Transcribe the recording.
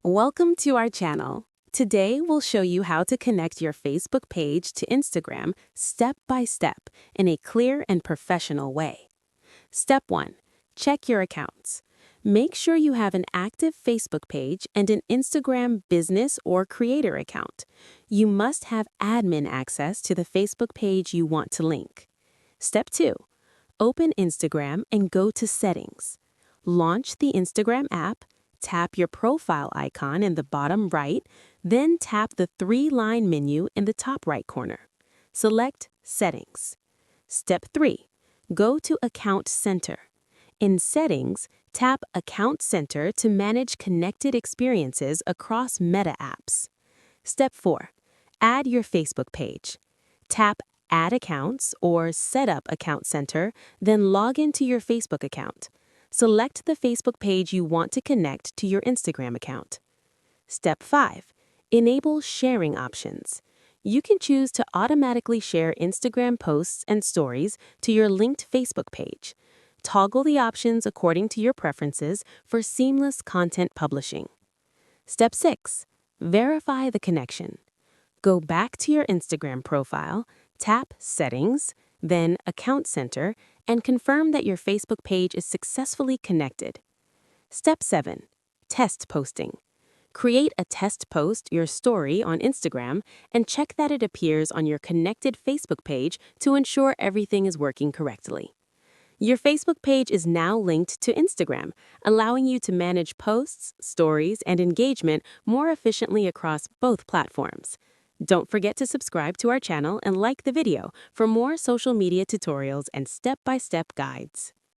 Welcome to our channel. Today, we'll show you how to connect your Facebook page to Instagram step by step in a clear and professional way. Step 1. Check your accounts. Make sure you have an active Facebook page and an Instagram business or creator account. You must have admin access to the Facebook page you want to link. Step 2. Open Instagram and go to Settings. Launch the Instagram app. Tap your profile icon in the bottom right, then tap the three-line menu in the top right corner. Select Settings. Step 3. Go to Account Center. In Settings, tap Account Center to manage connected experiences across Meta apps. Step 4. Add your Facebook page. Tap Add Accounts or Set up Account Center, then log into your Facebook account. Select the Facebook page you want to connect to your Instagram account. Step 5. Enable sharing options. You can choose to automatically share Instagram posts and stories to your linked Facebook page. Toggle the options according to your preferences for seamless content publishing. Step 6. Verify the connection. Go back to your Instagram profile, tap Settings, then Account Center, and confirm that your Facebook page is successfully connected. Step 7. Test posting. Create a test post, your story, on Instagram, and check that it appears on your connected Facebook page to ensure everything is working correctly. Your Facebook page is now linked to Instagram, allowing you to manage posts, stories, and engagement more efficiently across both platforms. Don't forget to subscribe to our channel and like the video for more social media tutorials and step-by-step guides.